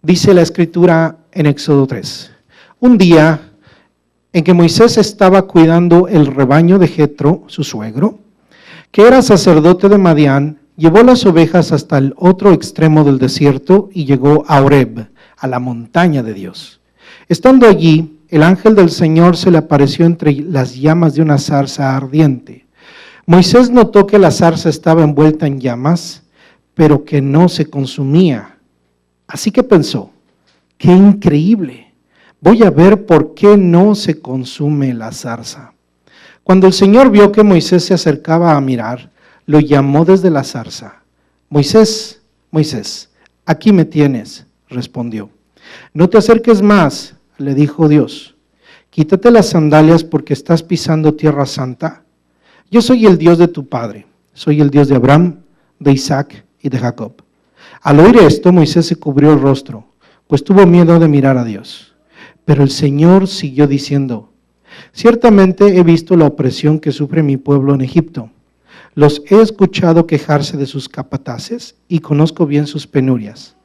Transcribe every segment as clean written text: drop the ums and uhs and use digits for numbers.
Dice la Escritura en Éxodo 3. Un día en que Moisés estaba cuidando el rebaño de Jetro, su suegro, que era sacerdote de Madián, llevó las ovejas hasta el otro extremo del desierto y llegó a Horeb, a la montaña de Dios. Estando allí, el ángel del Señor se le apareció entre las llamas de una zarza ardiente. Moisés notó que la zarza estaba envuelta en llamas, pero que no se consumía. Así que pensó, ¡qué increíble! Voy a ver por qué no se consume la zarza. Cuando el Señor vio que Moisés se acercaba a mirar, lo llamó desde la zarza. Moisés, Moisés, aquí me tienes, respondió. No te acerques más, le dijo Dios. Quítate las sandalias porque estás pisando tierra santa. Yo soy el Dios de tu padre, soy el Dios de Abraham, de Isaac y de Jacob. Al oír esto, Moisés se cubrió el rostro, pues tuvo miedo de mirar a Dios. Pero el Señor siguió diciendo, ciertamente he visto la opresión que sufre mi pueblo en Egipto. Los he escuchado quejarse de sus capataces y conozco bien sus penurias.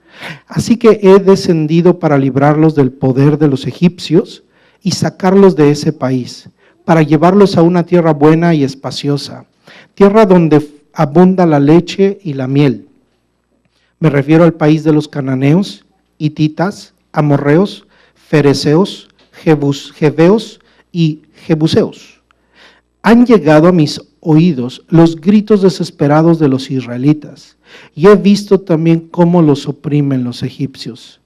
Así que he descendido para librarlos del poder de los egipcios y sacarlos de ese país, para llevarlos a una tierra buena y espaciosa, tierra donde abunda la leche y la miel. Me refiero al país de los cananeos, hititas, amorreos, fereceos, jeveos y jebuseos. Han llegado a mis oídos los gritos desesperados de los israelitas, y he visto también cómo los oprimen los egipcios.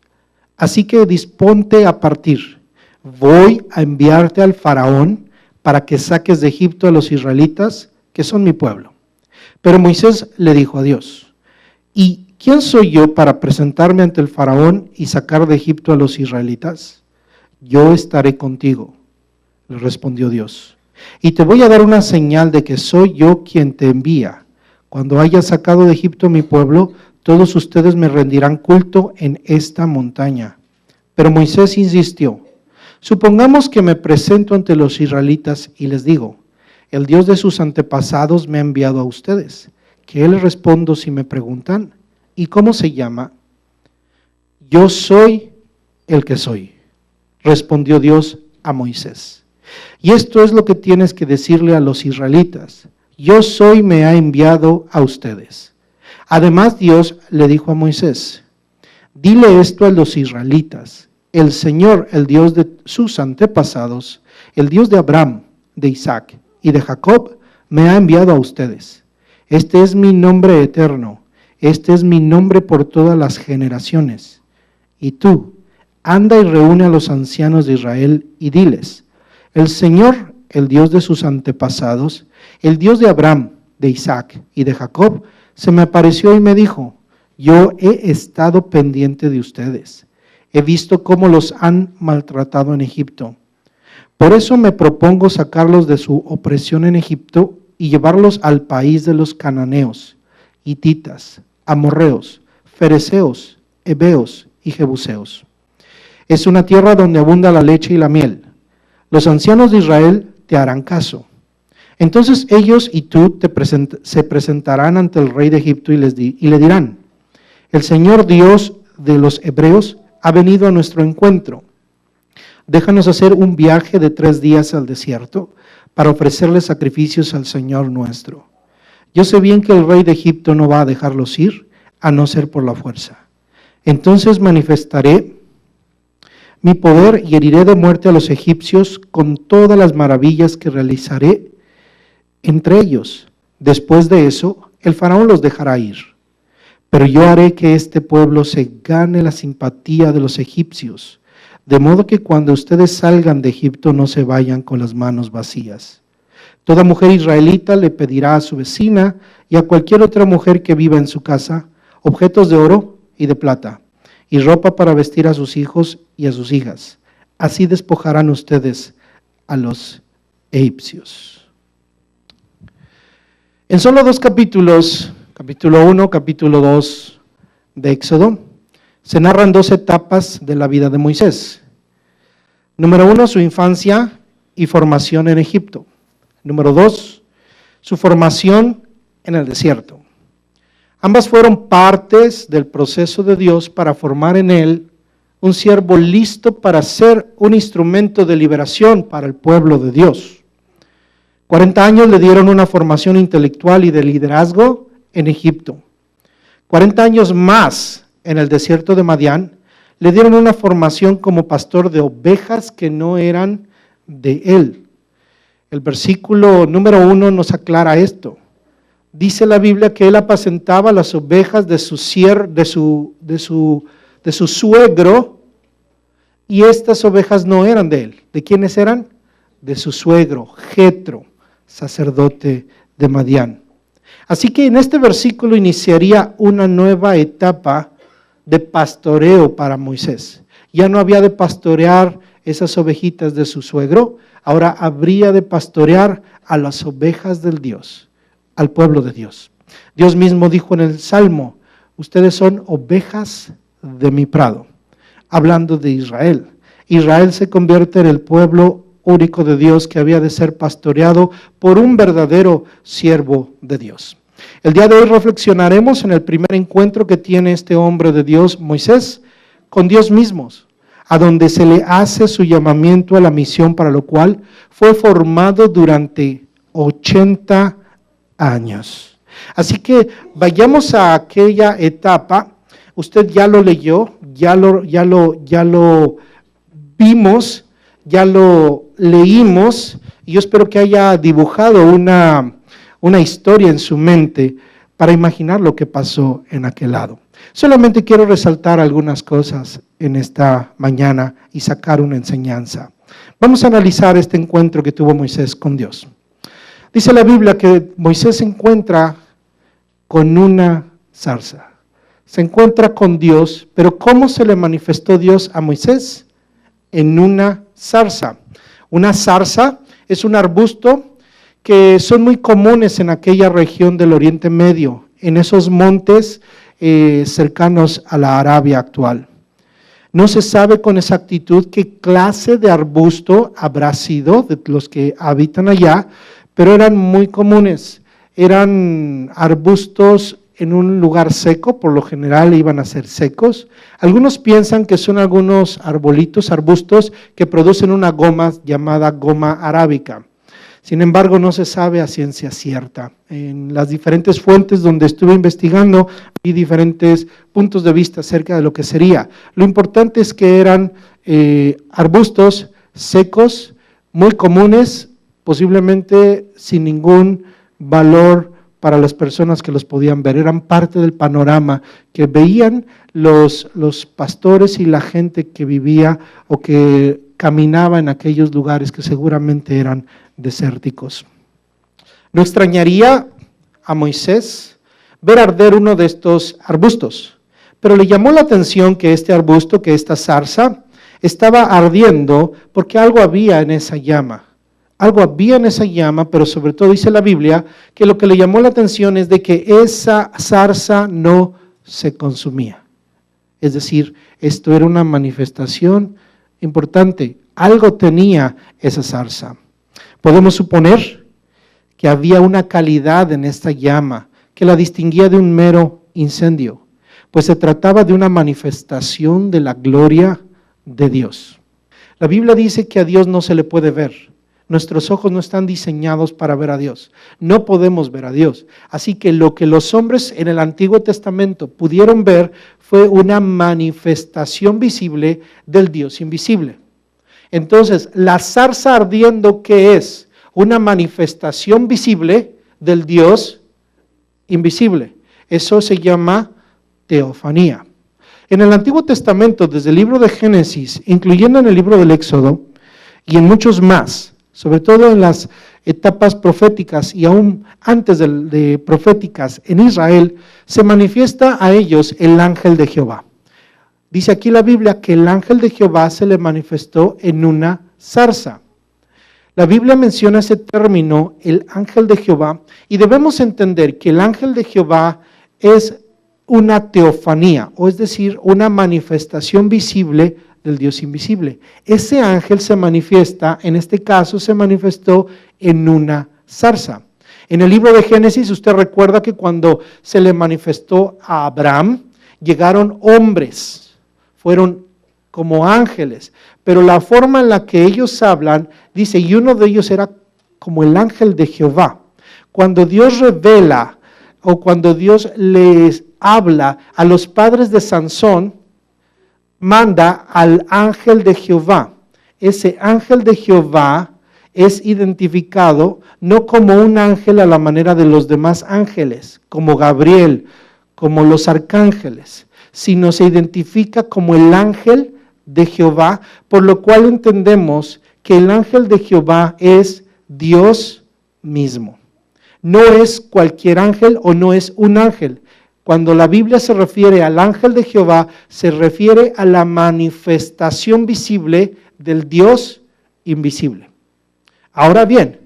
Así que disponte a partir. Voy a enviarte al faraón para que saques de Egipto a los israelitas, que son mi pueblo. Pero Moisés le dijo a Dios, ¿y quién soy yo para presentarme ante el faraón y sacar de Egipto a los israelitas? Yo estaré contigo, le respondió Dios. Y te voy a dar una señal de que soy yo quien te envía. Cuando haya sacado de Egipto a mi pueblo, todos ustedes me rendirán culto en esta montaña. Pero Moisés insistió, supongamos que me presento ante los israelitas y les digo, el Dios de sus antepasados me ha enviado a ustedes. ¿Qué les respondo si me preguntan? ¿Y cómo se llama? Yo soy el que soy, respondió Dios a Moisés. Y esto es lo que tienes que decirle a los israelitas. Yo soy, me ha enviado a ustedes. Además, Dios le dijo a Moisés, dile esto a los israelitas. El Señor, el Dios de sus antepasados, el Dios de Abraham, de Isaac y de Jacob, me ha enviado a ustedes. Este es mi nombre eterno. Este es mi nombre por todas las generaciones. Y tú, anda y reúne a los ancianos de Israel y diles, el Señor, el Dios de sus antepasados, el Dios de Abraham, de Isaac y de Jacob, se me apareció y me dijo, yo he estado pendiente de ustedes. He visto cómo los han maltratado en Egipto. Por eso me propongo sacarlos de su opresión en Egipto y llevarlos al país de los cananeos, hititas, amorreos, fereceos, heveos y jebuseos. Es una tierra donde abunda la leche y la miel. Los ancianos de Israel te harán caso. Entonces ellos y tú se presentarán ante el rey de Egipto y le dirán, el Señor Dios de los hebreos ha venido a nuestro encuentro. Déjanos hacer un viaje de 3 días al desierto para ofrecerle sacrificios al Señor nuestro. Yo sé bien que el rey de Egipto no va a dejarlos ir, a no ser por la fuerza. Entonces manifestaré mi poder y heriré de muerte a los egipcios con todas las maravillas que realizaré entre ellos. Después de eso, el faraón los dejará ir. Pero yo haré que este pueblo se gane la simpatía de los egipcios, de modo que cuando ustedes salgan de Egipto no se vayan con las manos vacías. Toda mujer israelita le pedirá a su vecina y a cualquier otra mujer que viva en su casa objetos de oro y de plata, y ropa para vestir a sus hijos y a sus hijas. Así despojarán ustedes a los egipcios. En solo 2 capítulos, capítulo 1, capítulo 2 de Éxodo, se narran 2 etapas de la vida de Moisés. Número 1, su infancia y formación en Egipto. Número 2, su formación en el desierto. Ambas fueron partes del proceso de Dios para formar en él un siervo listo para ser un instrumento de liberación para el pueblo de Dios. 40 años le dieron una formación intelectual y de liderazgo en Egipto. 40 años más en el desierto de Madián le dieron una formación como pastor de ovejas que no eran de él. El versículo número 1 nos aclara esto. Dice la Biblia que él apacentaba las ovejas de su suegro, y estas ovejas no eran de él. ¿De quiénes eran? De su suegro, Jetro, sacerdote de Madián. Así que en este versículo iniciaría una nueva etapa de pastoreo para Moisés. Ya no había de pastorear esas ovejitas de su suegro, ahora habría de pastorear a las ovejas del Dios, al pueblo de Dios. Dios mismo dijo en el Salmo, ustedes son ovejas de mi prado, hablando de Israel. Israel se convierte en el pueblo único de Dios que había de ser pastoreado por un verdadero siervo de Dios. El día de hoy reflexionaremos en el primer encuentro que tiene este hombre de Dios, Moisés, con Dios mismo, a donde se le hace su llamamiento a la misión para lo cual fue formado durante 80 años. Así que vayamos a aquella etapa. Usted ya lo leyó, ya lo vimos, ya lo leímos, y yo espero que haya dibujado una historia en su mente para imaginar lo que pasó en aquel lado. Solamente quiero resaltar algunas cosas en esta mañana y sacar una enseñanza. Vamos a analizar este encuentro que tuvo Moisés con Dios. Dice la Biblia que Moisés se encuentra con una zarza. Se encuentra con Dios, pero ¿cómo se le manifestó Dios a Moisés? En una zarza. Una zarza es un arbusto que son muy comunes en aquella región del Oriente Medio, en esos montes cercanos a la Arabia actual. No se sabe con exactitud qué clase de arbusto habrá sido de los que habitan allá, pero eran muy comunes. Eran arbustos en un lugar seco, por lo general iban a ser secos. Algunos piensan que son algunos arbustos que producen una goma llamada goma arábica. Sin embargo, no se sabe a ciencia cierta. En las diferentes fuentes donde estuve investigando, vi diferentes puntos de vista acerca de lo que sería. Lo importante es que eran arbustos secos, muy comunes, posiblemente sin ningún valor para las personas que los podían ver. Eran parte del panorama que veían los pastores y la gente que vivía o que caminaba en aquellos lugares que seguramente eran desérticos. No extrañaría a Moisés ver arder uno de estos arbustos, pero le llamó la atención que este arbusto, que esta zarza, estaba ardiendo porque algo había en esa llama. Algo había en esa llama, pero sobre todo dice la Biblia que lo que le llamó la atención es de que esa zarza no se consumía. Es decir, esto era una manifestación importante. Algo tenía esa zarza. Podemos suponer que había una calidad en esta llama que la distinguía de un mero incendio, pues se trataba de una manifestación de la gloria de Dios. La Biblia dice que a Dios no se le puede ver. Nuestros ojos no están diseñados para ver a Dios. No podemos ver a Dios. Así que lo que los hombres en el Antiguo Testamento pudieron ver fue una manifestación visible del Dios invisible. Entonces, la zarza ardiendo, ¿qué es? Una manifestación visible del Dios invisible. Eso se llama teofanía. En el Antiguo Testamento, desde el libro de Génesis, incluyendo en el libro del Éxodo, y en muchos más, sobre todo en las etapas proféticas y aún antes de proféticas en Israel, se manifiesta a ellos el ángel de Jehová. Dice aquí la Biblia que el ángel de Jehová se le manifestó en una zarza. La Biblia menciona ese término, el ángel de Jehová, y debemos entender que el ángel de Jehová es una teofanía, o es decir, una manifestación visible del Dios invisible. Ese ángel se manifiesta, en este caso se manifestó en una zarza. En el libro de Génesis usted recuerda que cuando se le manifestó a Abraham, llegaron hombres, fueron como ángeles, pero la forma en la que ellos hablan, dice, y uno de ellos era como el ángel de Jehová. Cuando Dios revela o cuando Dios les habla a los padres de Sansón, manda al ángel de Jehová. Ese ángel de Jehová es identificado no como un ángel a la manera de los demás ángeles, como Gabriel, como los arcángeles, sino se identifica como el ángel de Jehová, por lo cual entendemos que el ángel de Jehová es Dios mismo. No es cualquier ángel o no es un ángel. Cuando la Biblia se refiere al ángel de Jehová, se refiere a la manifestación visible del Dios invisible. Ahora bien,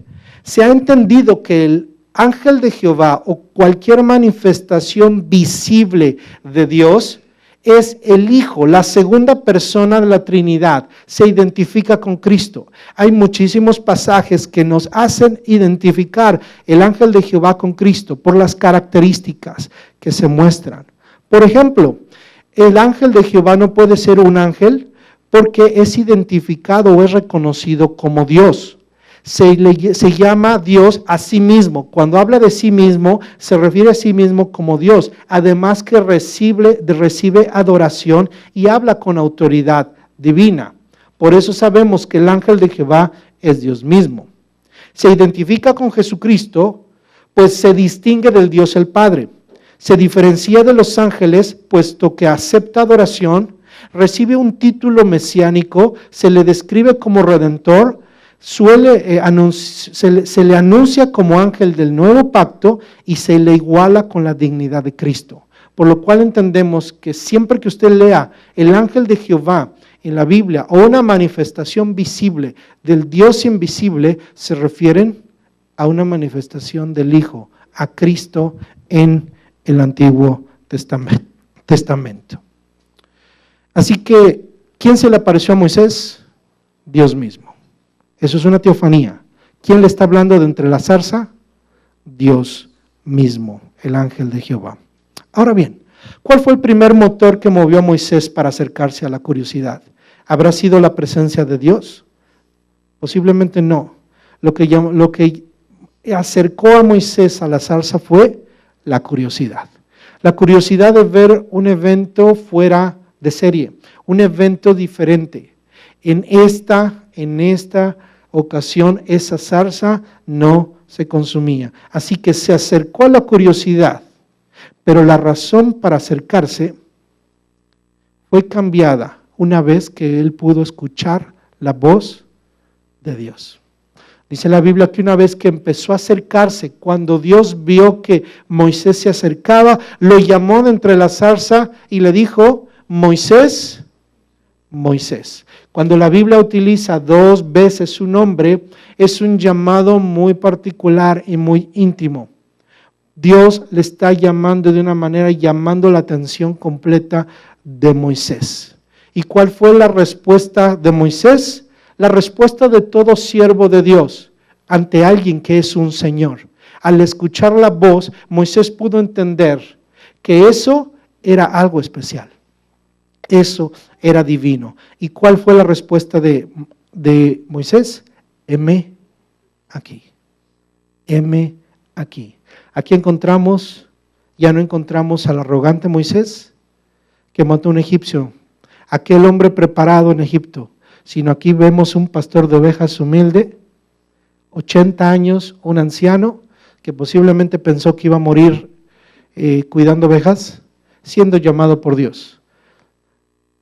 se ha entendido que el ángel de Jehová o cualquier manifestación visible de Dios es el Hijo, la segunda persona de la Trinidad, se identifica con Cristo. Hay muchísimos pasajes que nos hacen identificar el ángel de Jehová con Cristo por las características que se muestran. Por ejemplo, el ángel de Jehová no puede ser un ángel porque es identificado o es reconocido como Dios. Se llama Dios a sí mismo. Cuando habla de sí mismo, se refiere a sí mismo como Dios. Además que recibe adoración y habla con autoridad divina. Por eso sabemos que el ángel de Jehová es Dios mismo. Se identifica con Jesucristo, pues se distingue del Dios el Padre. Se diferencia de los ángeles, puesto que acepta adoración, recibe un título mesiánico, se le describe como redentor, se le anuncia como ángel del nuevo pacto y se le iguala con la dignidad de Cristo. Por lo cual entendemos que siempre que usted lea el ángel de Jehová en la Biblia o una manifestación visible del Dios invisible, se refieren a una manifestación del Hijo, a Cristo en el Antiguo Testamento. Así que, ¿quién se le apareció a Moisés? Dios mismo. Eso es una teofanía. ¿Quién le está hablando de entre la zarza? Dios mismo, el ángel de Jehová. Ahora bien, ¿cuál fue el primer motor que movió a Moisés para acercarse a la curiosidad? ¿Habrá sido la presencia de Dios? Posiblemente no. Lo que acercó a Moisés a la zarza fue la curiosidad. La curiosidad de ver un evento fuera de serie, un evento diferente. En esta ocasión esa zarza no se consumía. Así que se acercó a la curiosidad, pero la razón para acercarse fue cambiada una vez que él pudo escuchar la voz de Dios. Dice la Biblia que una vez que empezó a acercarse, cuando Dios vio que Moisés se acercaba, lo llamó de entre la zarza y le dijo, Moisés, Moisés. Cuando la Biblia utiliza 2 veces su nombre, es un llamado muy particular y muy íntimo. Dios le está llamando de una manera, llamando la atención completa de Moisés. ¿Y cuál fue la respuesta de Moisés? La respuesta de todo siervo de Dios ante alguien que es un Señor. Al escuchar la voz, Moisés pudo entender que eso era algo especial. Eso era divino. ¿Y cuál fue la respuesta de Moisés? Heme aquí. Heme aquí. Aquí ya no encontramos al arrogante Moisés que mató a un egipcio, aquel hombre preparado en Egipto, sino aquí vemos un pastor de ovejas humilde, 80 años, un anciano que posiblemente pensó que iba a morir cuidando ovejas, siendo llamado por Dios.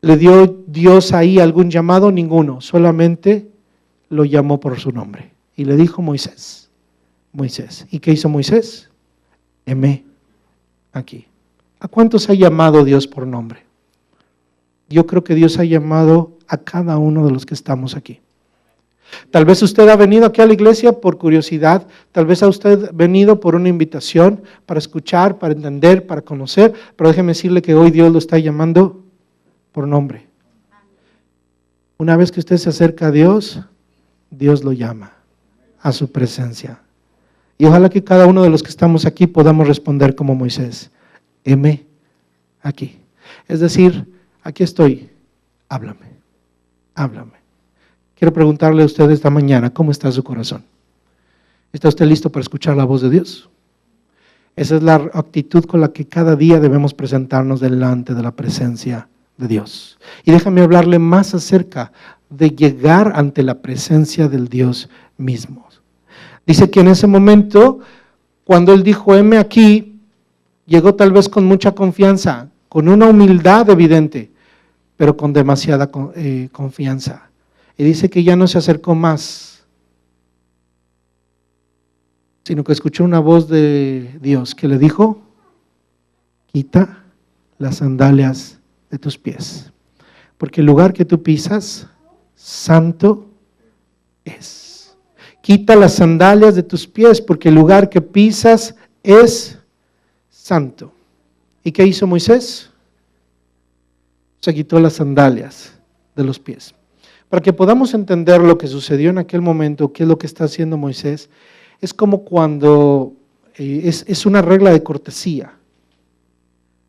¿Le dio Dios ahí algún llamado? Ninguno, solamente lo llamó por su nombre. Y le dijo Moisés, Moisés. ¿Y qué hizo Moisés? Heme aquí. ¿A cuántos ha llamado Dios por nombre? Yo creo que Dios ha llamado a cada uno de los que estamos aquí. Tal vez usted ha venido aquí a la iglesia por curiosidad, tal vez ha usted venido por una invitación para escuchar, para entender, para conocer, pero déjeme decirle que hoy Dios lo está llamando por nombre. Una vez que usted se acerca a Dios, Dios lo llama a su presencia. Y ojalá que cada uno de los que estamos aquí podamos responder como Moisés, heme aquí. Es decir, aquí estoy, háblame, háblame. Quiero preguntarle a usted esta mañana, ¿cómo está su corazón? ¿Está usted listo para escuchar la voz de Dios? Esa es la actitud con la que cada día debemos presentarnos delante de la presencia de Dios. Y déjame hablarle más acerca de llegar ante la presencia del Dios mismo. Dice que en ese momento, cuando él dijo, heme aquí, llegó tal vez con mucha confianza, con una humildad evidente, pero con demasiada confianza. Y dice que ya no se acercó más, sino que escuchó una voz de Dios que le dijo, quita las sandalias de tus pies, porque el lugar que tú pisas, santo es. Quita las sandalias de tus pies, porque el lugar que pisas es santo. ¿Y qué hizo Moisés? Se quitó las sandalias de los pies. Para que podamos entender lo que sucedió en aquel momento, qué es lo que está haciendo Moisés, es como cuando es una regla de cortesía.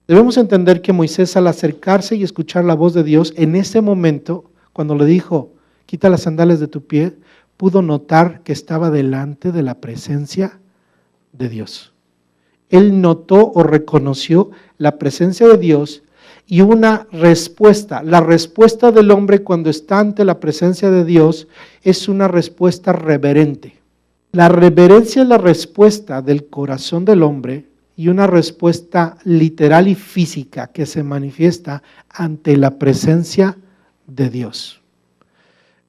Debemos entender que Moisés, al acercarse y escuchar la voz de Dios, en ese momento, cuando le dijo, quita las sandalias de tu pie, pudo notar que estaba delante de la presencia de Dios. Él notó o reconoció la presencia de Dios y una respuesta. La respuesta del hombre cuando está ante la presencia de Dios es una respuesta reverente. La reverencia es la respuesta del corazón del hombre y una respuesta literal y física que se manifiesta ante la presencia de Dios.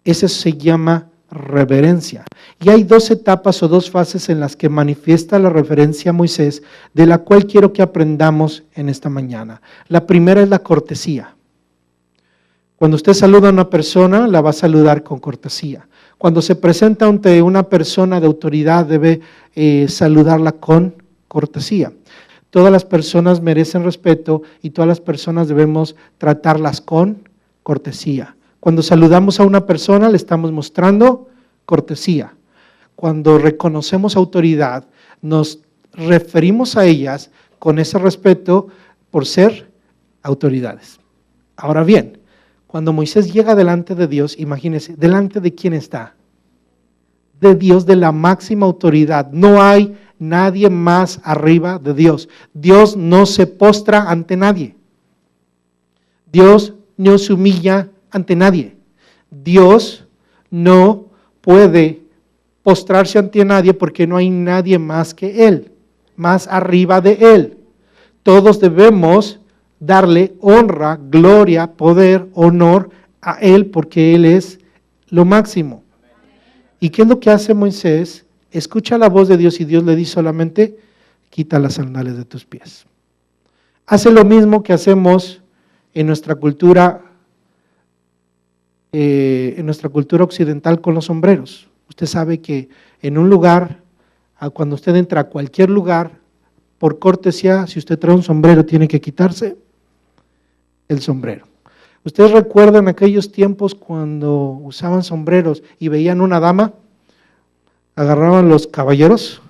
Eso se llama reverencia. Y hay dos etapas o dos fases en las que manifiesta la reverencia a Moisés, de la cual quiero que aprendamos en esta mañana. La primera es la cortesía. Cuando usted saluda a una persona, la va a saludar con cortesía. Cuando se presenta ante una persona de autoridad, debe saludarla con cortesía. Todas las personas merecen respeto y todas las personas debemos tratarlas con cortesía. Cuando saludamos a una persona, le estamos mostrando cortesía. Cuando reconocemos autoridad, nos referimos a ellas con ese respeto por ser autoridades. Ahora bien, cuando Moisés llega delante de Dios, imagínense, ¿delante de quién está? De Dios, de la máxima autoridad. No hay nadie más arriba de Dios. Dios no se postra ante nadie. Dios no se humilla ante nadie. Dios no puede postrarse ante nadie porque no hay nadie más que Él, más arriba de Él. Todos debemos darle honra, gloria, poder, honor a Él porque Él es lo máximo. ¿Y qué es lo que hace Moisés? Escucha la voz de Dios y Dios le dice solamente, quita las sandalias de tus pies. Hace lo mismo que hacemos en nuestra cultura occidental con los sombreros. Usted sabe que en un lugar, cuando usted entra a cualquier lugar, por cortesía, si usted trae un sombrero, tiene que quitarse el sombrero. ¿Ustedes recuerdan aquellos tiempos cuando usaban sombreros y veían una dama? Agarraban los caballeros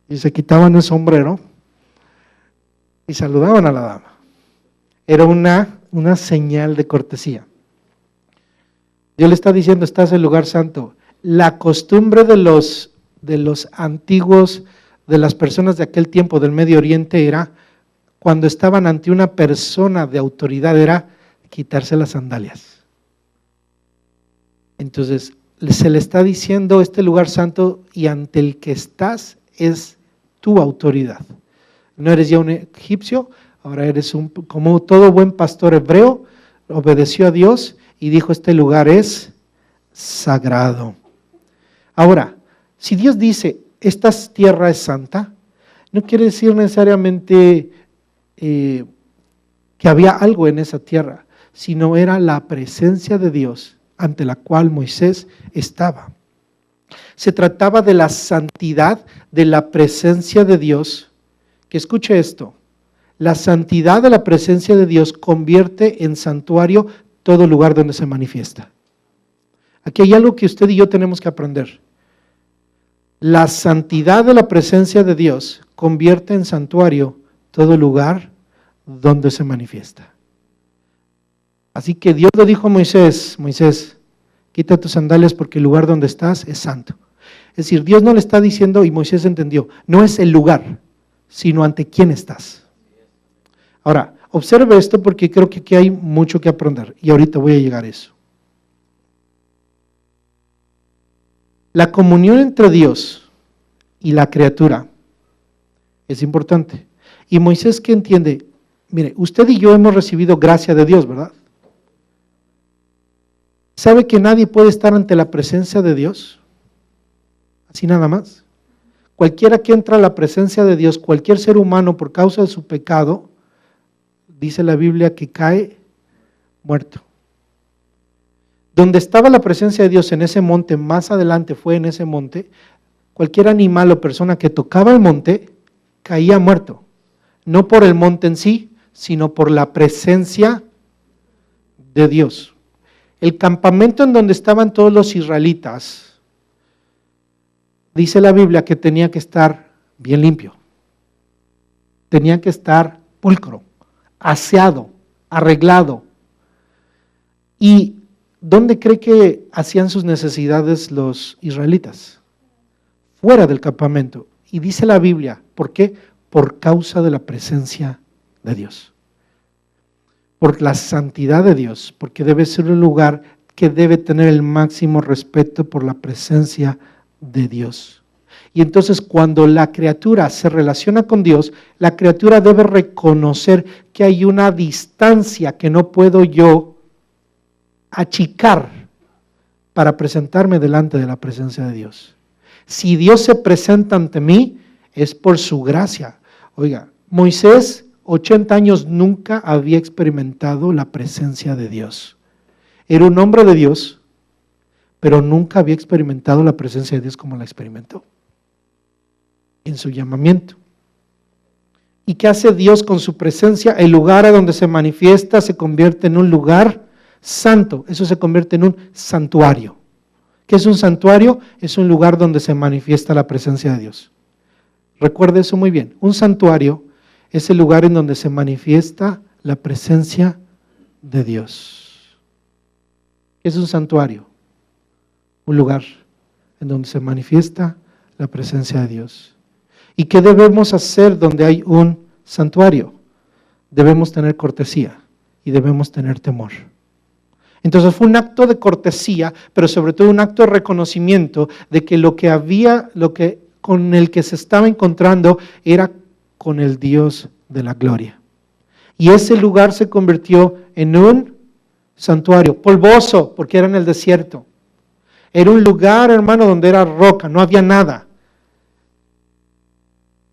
y se quitaban el sombrero y saludaban a la dama. Era una señal de cortesía. Dios le está diciendo, estás en el lugar santo. La costumbre de los antiguos, de las personas de aquel tiempo del Medio Oriente era, cuando estaban ante una persona de autoridad, era quitarse las sandalias. Entonces, se le está diciendo, este lugar santo y ante el que estás es tu autoridad. No eres ya un egipcio, ahora eres como todo buen pastor hebreo, obedeció a Dios y dijo, este lugar es sagrado. Ahora, si Dios dice, esta tierra es santa, no quiere decir necesariamente que había algo en esa tierra, sino era la presencia de Dios ante la cual Moisés estaba. Se trataba de la santidad de la presencia de Dios, que escuche esto, la santidad de la presencia de Dios convierte en santuario todo lugar donde se manifiesta. Aquí hay algo que usted y yo tenemos que aprender. La santidad de la presencia de Dios convierte en santuario todo lugar donde se manifiesta. Así que Dios le dijo a Moisés, Moisés, quita tus sandalias porque el lugar donde estás es santo. Es decir, Dios no le está diciendo, y Moisés entendió, no es el lugar, sino ante quién estás. Ahora, observe esto porque creo que aquí hay mucho que aprender y ahorita voy a llegar a eso. La comunión entre Dios y la criatura es importante. Y Moisés, ¿qué entiende? Mire, usted y yo hemos recibido gracia de Dios, ¿verdad? ¿Sabe que nadie puede estar ante la presencia de Dios? Así nada más. Cualquiera que entra a la presencia de Dios, cualquier ser humano por causa de su pecado, dice la Biblia que cae muerto. Donde estaba la presencia de Dios en ese monte, más adelante fue en ese monte, cualquier animal o persona que tocaba el monte caía muerto. No por el monte en sí, sino por la presencia de Dios. El campamento en donde estaban todos los israelitas, dice la Biblia que tenía que estar bien limpio, tenía que estar pulcro, aseado, arreglado. ¿Y dónde cree que hacían sus necesidades los israelitas? Fuera del campamento. Y dice la Biblia, ¿por qué? Por causa de la presencia de Dios. Por la santidad de Dios, porque debe ser un lugar que debe tener el máximo respeto por la presencia de Dios. Y entonces cuando la criatura se relaciona con Dios, la criatura debe reconocer que hay una distancia que no puedo yo achicar para presentarme delante de la presencia de Dios. Si Dios se presenta ante mí, es por su gracia. Oiga, Moisés, 80 años nunca había experimentado la presencia de Dios. Era un hombre de Dios, pero nunca había experimentado la presencia de Dios como la experimentó en su llamamiento. ¿Y qué hace Dios con su presencia? El lugar a donde se manifiesta se convierte en un lugar santo. Eso se convierte en un santuario. ¿Qué es un santuario? Es un lugar donde se manifiesta la presencia de Dios. Recuerde eso muy bien. Un santuario es el lugar en donde se manifiesta la presencia de Dios. ¿Qué es un santuario? Un lugar en donde se manifiesta la presencia de Dios. ¿Y qué debemos hacer donde hay un santuario? Debemos tener cortesía y debemos tener temor. Entonces fue un acto de cortesía, pero sobre todo un acto de reconocimiento de que lo que con el que se estaba encontrando era con el Dios de la gloria. Y ese lugar se convirtió en un santuario, polvoso, porque era en el desierto. Era un lugar, hermano, donde era roca, no había nada.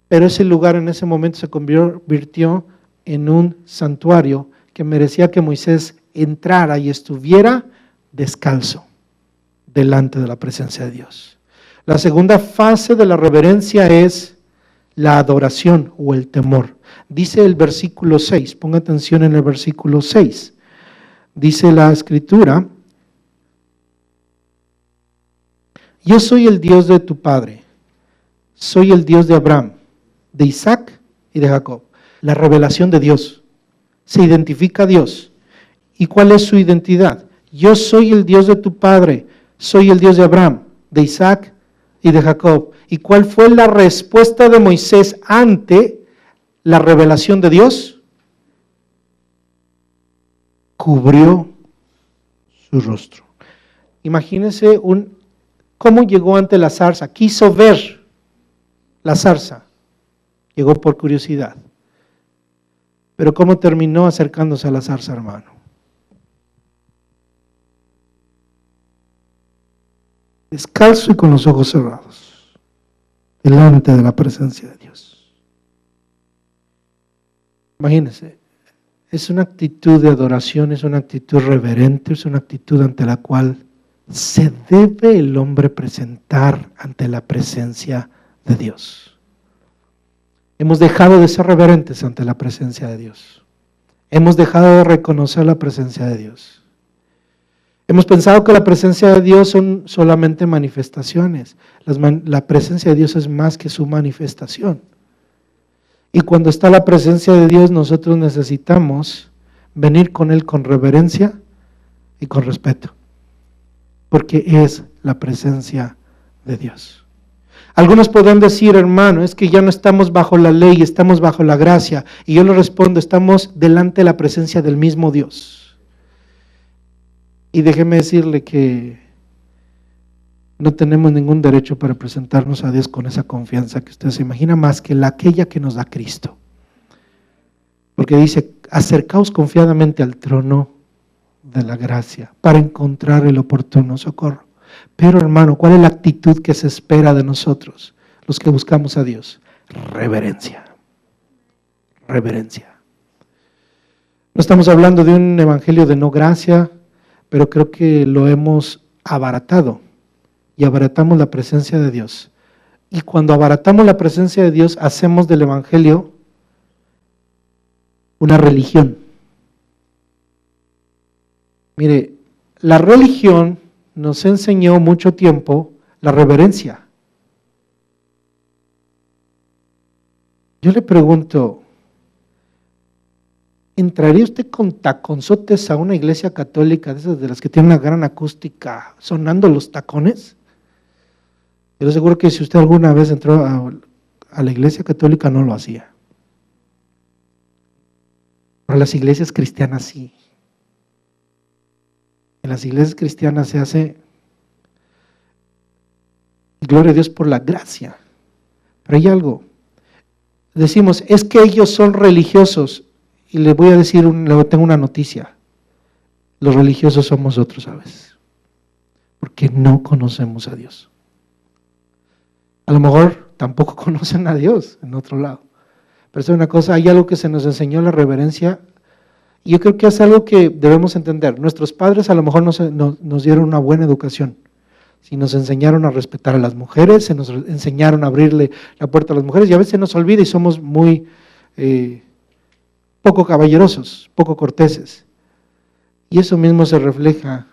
Pero ese lugar en ese momento se convirtió en un santuario que merecía que Moisés entrara y estuviera descalzo delante de la presencia de Dios. La segunda fase de la reverencia es la adoración o el temor. Dice el versículo 6, ponga atención en el versículo 6. Dice la Escritura: yo soy el Dios de tu padre, soy el Dios de Abraham, de Isaac y de Jacob. La revelación de Dios. Se identifica a Dios. ¿Y cuál es su identidad? Yo soy el Dios de tu padre, soy el Dios de Abraham, de Isaac y de Jacob. ¿Y cuál fue la respuesta de Moisés ante la revelación de Dios? Cubrió su rostro. Imagínense cómo llegó ante la zarza. Quiso ver la zarza. Llegó por curiosidad. Pero ¿cómo terminó acercándose a la zarza, hermano? Descalzo y con los ojos cerrados, delante de la presencia de Dios. Imagínense, es una actitud de adoración, es una actitud reverente, es una actitud ante la cual se debe el hombre presentar ante la presencia de Dios. Hemos dejado de ser reverentes ante la presencia de Dios. Hemos dejado de reconocer la presencia de Dios. Hemos pensado que la presencia de Dios son solamente manifestaciones. La presencia de Dios es más que su manifestación. Y cuando está la presencia de Dios, nosotros necesitamos venir con Él con reverencia y con respeto, porque es la presencia de Dios. Algunos podrán decir, hermano, es que ya no estamos bajo la ley, estamos bajo la gracia. Y yo les respondo, estamos delante de la presencia del mismo Dios. Y déjeme decirle que no tenemos ningún derecho para presentarnos a Dios con esa confianza que usted se imagina, más que aquella que nos da Cristo. Porque dice, acercaos confiadamente al trono de la gracia para encontrar el oportuno socorro. Pero hermano, ¿cuál es la actitud que se espera de nosotros, los que buscamos a Dios? Reverencia. Reverencia. No estamos hablando de un evangelio de no gracia, pero creo que lo hemos abaratado y abaratamos la presencia de Dios. Y cuando abaratamos la presencia de Dios, hacemos del evangelio una religión. Mire, la religión nos enseñó mucho tiempo la reverencia. Yo le pregunto, ¿entraría usted con taconzotes a una iglesia católica de esas de las que tienen una gran acústica sonando los tacones? Yo le aseguro que si usted alguna vez entró a la iglesia católica no lo hacía. Pero las iglesias cristianas sí. En las iglesias cristianas se hace, gloria a Dios por la gracia. Pero hay algo, decimos, es que ellos son religiosos. Y le voy a decir, tengo una noticia, los religiosos somos nosotros a veces, porque no conocemos a Dios. A lo mejor tampoco conocen a Dios en otro lado. Pero es una cosa, hay algo que se nos enseñó, la reverencia. Y yo creo que es algo que debemos entender. Nuestros padres a lo mejor nos dieron una buena educación. Si nos enseñaron a respetar a las mujeres, se nos enseñaron a abrirle la puerta a las mujeres, y a veces nos olvida y somos muy poco caballerosos, poco corteses. Y eso mismo se refleja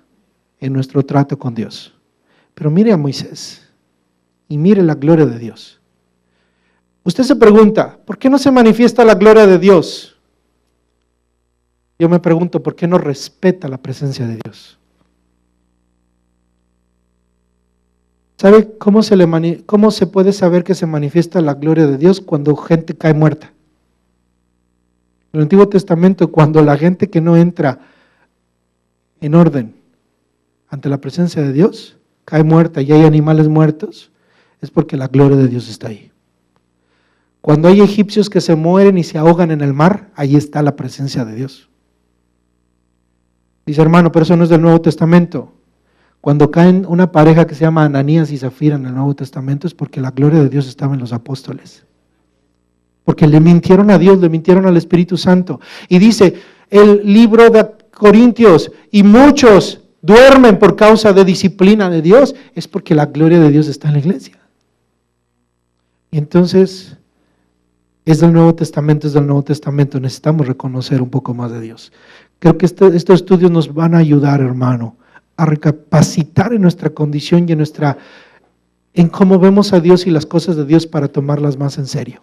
en nuestro trato con Dios. Pero mire a Moisés y mire la gloria de Dios. Usted se pregunta, ¿por qué no se manifiesta la gloria de Dios? Yo me pregunto, ¿por qué no respeta la presencia de Dios? ¿Sabe cómo se puede saber que se manifiesta la gloria de Dios? Cuando gente cae muerta. En el Antiguo Testamento, cuando la gente que no entra en orden ante la presencia de Dios, cae muerta y hay animales muertos, es porque la gloria de Dios está ahí. Cuando hay egipcios que se mueren y se ahogan en el mar, ahí está la presencia de Dios. Dice, hermano, pero eso no es del Nuevo Testamento. Cuando caen una pareja que se llama Ananías y Zafira en el Nuevo Testamento es porque la gloria de Dios estaba en los apóstoles. Porque le mintieron a Dios, le mintieron al Espíritu Santo. Y dice el libro de Corintios, y muchos duermen por causa de disciplina de Dios, es porque la gloria de Dios está en la iglesia. Y entonces, es del Nuevo Testamento, necesitamos reconocer un poco más de Dios. Creo que estos estudios nos van a ayudar, hermano, a recapacitar en nuestra condición y en cómo vemos a Dios y las cosas de Dios para tomarlas más en serio.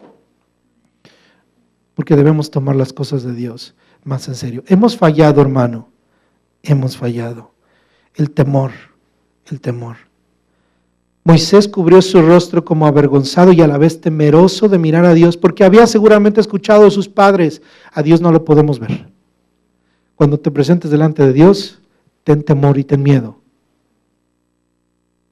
Porque debemos tomar las cosas de Dios más en serio. Hemos fallado, hermano, hemos fallado. El temor. Moisés cubrió su rostro como avergonzado y a la vez temeroso de mirar a Dios, porque había seguramente escuchado de sus padres, a Dios no lo podemos ver. Cuando te presentes delante de Dios, ten temor y ten miedo.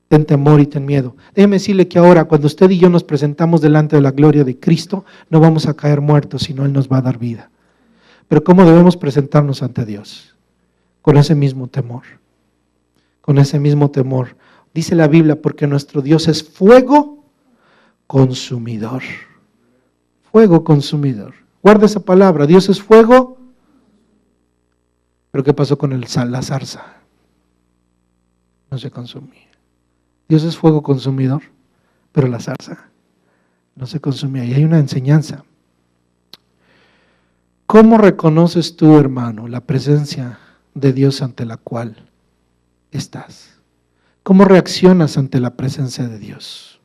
Ten temor y ten miedo. Déjeme decirle que ahora, cuando usted y yo nos presentamos delante de la gloria de Cristo, no vamos a caer muertos, sino Él nos va a dar vida. Pero ¿cómo debemos presentarnos ante Dios? Con ese mismo temor. Con ese mismo temor. Dice la Biblia, porque nuestro Dios es fuego consumidor. Fuego consumidor. Guarda esa palabra, Dios es fuego. Pero ¿qué pasó con la zarza? No se consumía. Dios es fuego consumidor, pero la zarza no se consumía. Y hay una enseñanza. ¿Cómo reconoces tú, hermano, la presencia de Dios ante la cual estás? ¿Cómo reaccionas ante la presencia de Dios?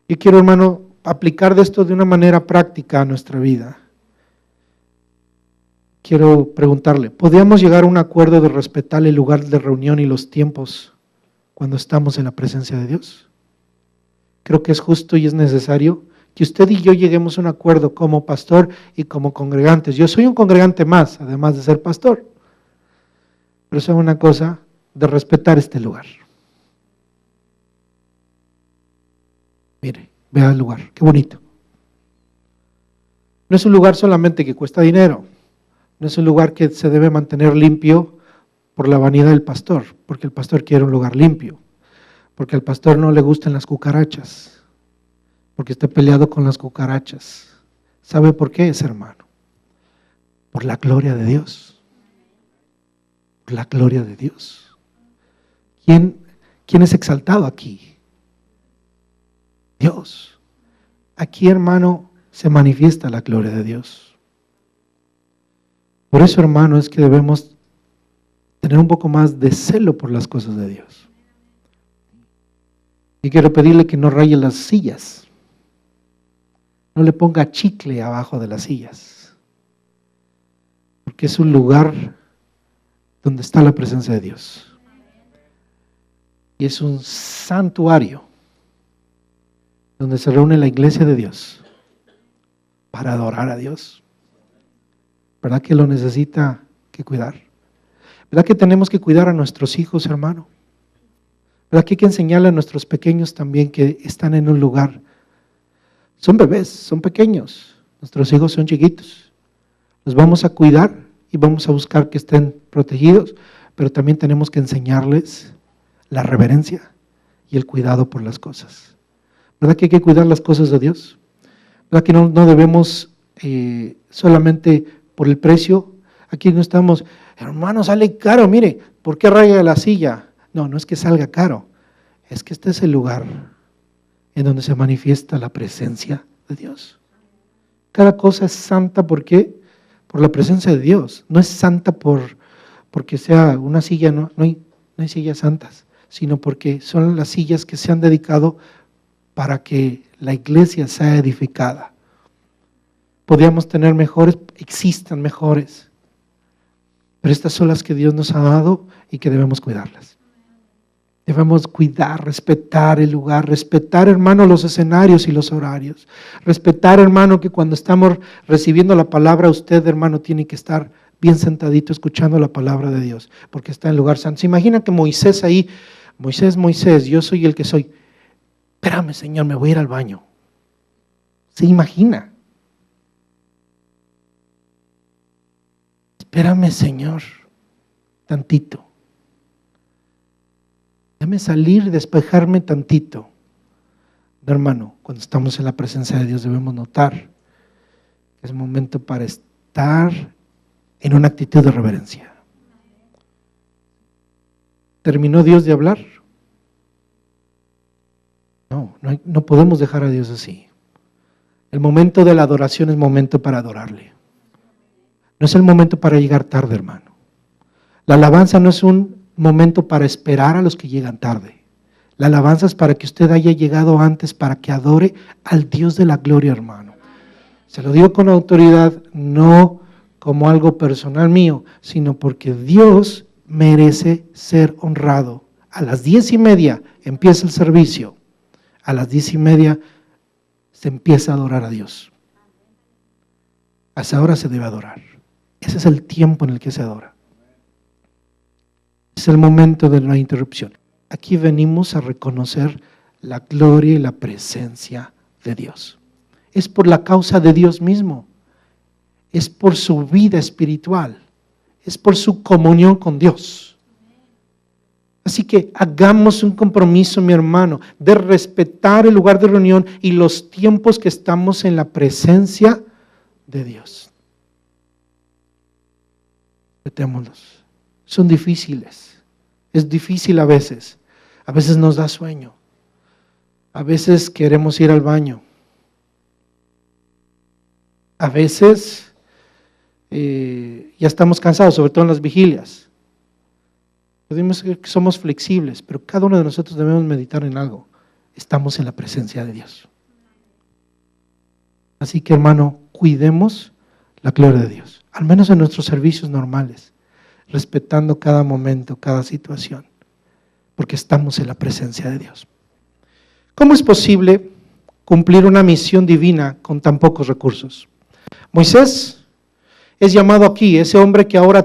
Yo quiero, hermano, aplicar de esto de una manera práctica a nuestra vida. quiero preguntarle, ¿podríamos llegar a un acuerdo de respetar el lugar de reunión y los tiempos cuando estamos en la presencia de Dios? Creo que es justo y es necesario que usted y yo lleguemos a un acuerdo como pastor y como congregantes. Yo soy un congregante más, además de ser pastor, pero sabe una cosa, de respetar este lugar. Mire, vea el lugar, qué bonito. No es un lugar solamente que cuesta dinero, no es un lugar que se debe mantener limpio por la vanidad del pastor, porque el pastor quiere un lugar limpio, porque al pastor no le gustan las cucarachas, porque está peleado con las cucarachas. ¿Sabe por qué es, hermano? Por la gloria de Dios. Por la gloria de Dios. ¿Quién es exaltado aquí? Dios. Aquí, hermano, se manifiesta la gloria de Dios. Por eso, hermano, es que debemos tener un poco más de celo por las cosas de Dios. Y quiero pedirle que no raye las sillas. No le ponga chicle abajo de las sillas. Porque es un lugar donde está la presencia de Dios. Y es un santuario donde se reúne la iglesia de Dios para adorar a Dios. ¿Verdad que lo necesita que cuidar? ¿Verdad que tenemos que cuidar a nuestros hijos, hermano? ¿Verdad que hay que enseñarle a nuestros pequeños también que están en un lugar? Son bebés, son pequeños, nuestros hijos son chiquitos. Los vamos a cuidar y vamos a buscar que estén protegidos, pero también tenemos que enseñarles la reverencia y el cuidado por las cosas. ¿Verdad que hay que cuidar las cosas de Dios? ¿Verdad que no debemos solamente por el precio? Aquí no estamos, hermano, sale caro, mire, ¿por qué raya la silla? No, no es que salga caro, es que este es el lugar en donde se manifiesta la presencia de Dios. Cada cosa es santa, ¿por qué? Por la presencia de Dios. No es santa porque sea una silla, no hay sillas santas, sino porque son las sillas que se han dedicado para que la iglesia sea edificada. Podríamos tener mejores, existan mejores, pero estas son las que Dios nos ha dado y que debemos cuidarlas. Debemos cuidar, respetar el lugar, respetar, hermano, los escenarios y los horarios. Respetar, hermano, que cuando estamos recibiendo la palabra, usted, hermano, tiene que estar bien sentadito escuchando la palabra de Dios, porque está en lugar santo. ¿Se imagina que Moisés ahí, Moisés, yo soy el que soy? Espérame, Señor, me voy a ir al baño. ¿Se imagina? Espérame, Señor, tantito. Déjame salir, despejarme tantito. No, hermano, cuando estamos en la presencia de Dios debemos notar que es momento para estar en una actitud de reverencia. ¿Terminó Dios de hablar? No podemos dejar a Dios así. El momento de la adoración es momento para adorarle. No es el momento para llegar tarde, hermano. La alabanza no es un momento para esperar a los que llegan tarde. La alabanza es para que usted haya llegado antes, para que adore al Dios de la gloria, hermano. Se lo digo con autoridad, no como algo personal mío, sino porque Dios merece ser honrado. A las 10:30 empieza el servicio. A las 10:30 se empieza a adorar a Dios. A esa hora se debe adorar. Ese es el tiempo en el que se adora. Es el momento de la interrupción. Aquí venimos a reconocer la gloria y la presencia de Dios. Es por la causa de Dios mismo. Es por su vida espiritual. Es por su comunión con Dios. Así que hagamos un compromiso, mi hermano, de respetar el lugar de reunión y los tiempos que estamos en la presencia de Dios. Respetémoslos. Son difíciles. Es difícil a veces. A veces nos da sueño. A veces queremos ir al baño. A veces ya estamos cansados, sobre todo en las vigilias. Podemos decir que somos flexibles, pero cada uno de nosotros debemos meditar en algo. Estamos en la presencia de Dios. Así que, hermano, cuidemos la gloria de Dios, al menos en nuestros servicios normales, respetando cada momento, cada situación, porque estamos en la presencia de Dios. ¿Cómo es posible cumplir una misión divina con tan pocos recursos? Moisés es llamado aquí, ese hombre que ahora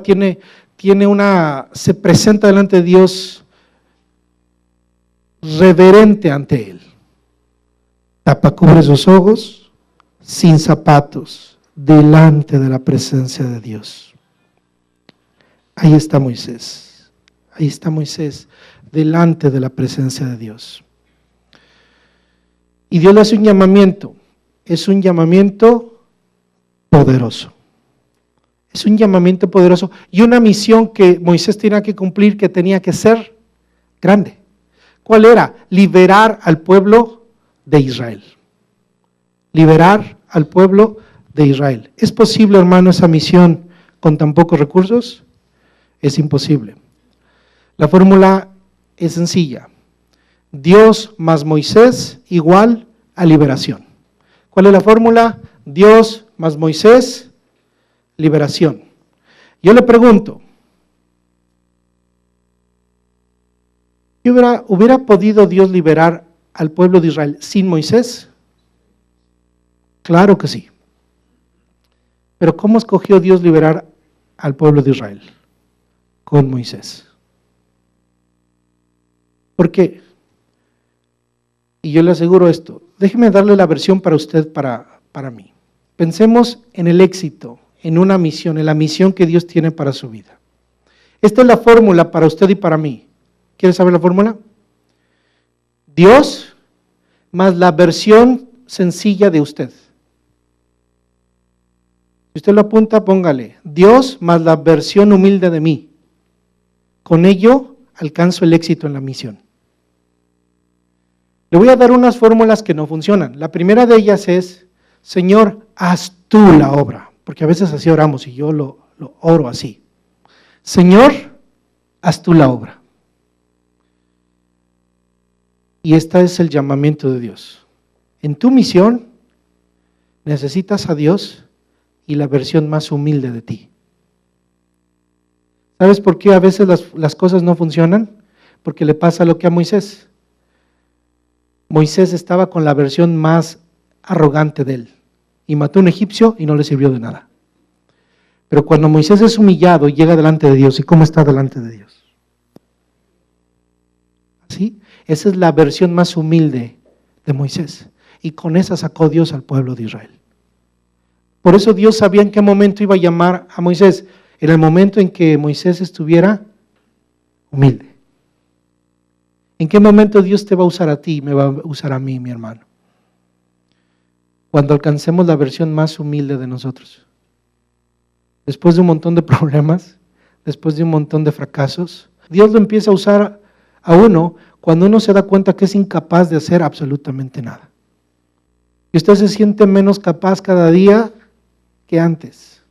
se presenta delante de Dios reverente ante Él. Tapa, cubre sus ojos, sin zapatos, delante de la presencia de Dios. Ahí está Moisés, delante de la presencia de Dios. Y Dios le hace un llamamiento, es un llamamiento poderoso. Es un llamamiento poderoso y una misión que Moisés tenía que cumplir, que tenía que ser grande. ¿Cuál era? Liberar al pueblo de Israel. Liberar al pueblo de Israel. ¿Es posible, hermano, esa misión con tan pocos recursos? Es imposible. La fórmula es sencilla. Dios más Moisés igual a liberación. ¿Cuál es la fórmula? Dios más Moisés, liberación. Yo le pregunto, ¿hubiera podido Dios liberar al pueblo de Israel sin Moisés? Claro que sí. Pero ¿cómo escogió Dios liberar al pueblo de Israel? Con Moisés. ¿Por qué? Y yo le aseguro esto, déjeme darle la versión para usted, para mí. Pensemos en el éxito, en una misión, en la misión que Dios tiene para su vida. Esta es la fórmula para usted y para mí. ¿Quiere saber la fórmula? Dios más la versión sencilla de usted. Si usted lo apunta, póngale, Dios más la versión humilde de mí. Con ello alcanzo el éxito en la misión. Le voy a dar unas fórmulas que no funcionan. La primera de ellas es, Señor, haz tú la obra. Porque a veces así oramos y yo lo oro así. Señor, haz tú la obra. Y este es el llamamiento de Dios. En tu misión necesitas a Dios y la versión más humilde de ti. ¿Sabes por qué a veces las cosas no funcionan? Porque le pasa lo que a Moisés. Moisés estaba con la versión más arrogante de él y mató a un egipcio y no le sirvió de nada. Pero cuando Moisés es humillado y llega delante de Dios, ¿y cómo está delante de Dios? ¿Sí? Esa es la versión más humilde de Moisés y con esa sacó Dios al pueblo de Israel. Por eso Dios sabía en qué momento iba a llamar a Moisés, en el momento en que Moisés estuviera humilde. ¿En qué momento Dios te va a usar a ti y me va a usar a mí, mi hermano? Cuando alcancemos la versión más humilde de nosotros. Después de un montón de problemas, después de un montón de fracasos, Dios lo empieza a usar a uno cuando uno se da cuenta que es incapaz de hacer absolutamente nada. Y usted se siente menos capaz cada día que antes.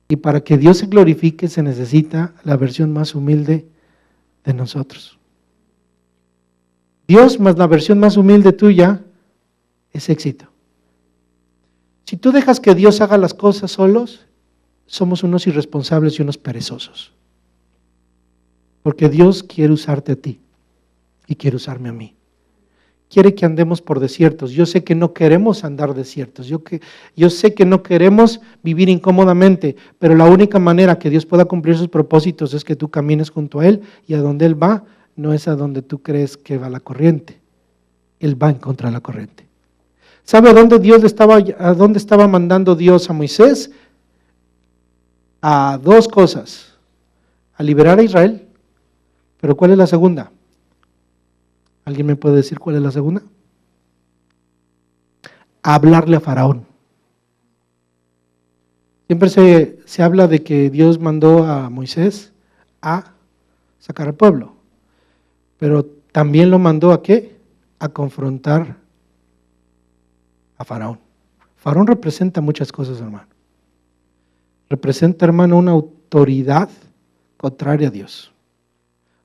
Y para que Dios se glorifique se necesita la versión más humilde de nosotros. Dios más la versión más humilde tuya es éxito. Si tú dejas que Dios haga las cosas solos, somos unos irresponsables y unos perezosos. Porque Dios quiere usarte a ti y quiere usarme a mí. Quiere que andemos por desiertos. Yo sé que no queremos andar desiertos. Yo sé que no queremos vivir incómodamente, pero la única manera que Dios pueda cumplir sus propósitos es que tú camines junto a Él y a donde Él va, no es a donde tú crees que va la corriente. Él va en contra de la corriente. ¿Sabe a dónde estaba mandando Dios a Moisés? A dos cosas. A liberar a Israel. ¿Pero cuál es la segunda? ¿Alguien me puede decir cuál es la segunda? A hablarle a Faraón. Siempre se habla de que Dios mandó a Moisés a sacar al pueblo. Pero también lo mandó ¿a qué? A confrontar a Faraón. Faraón representa muchas cosas, hermano. Representa, hermano, una autoridad contraria a Dios.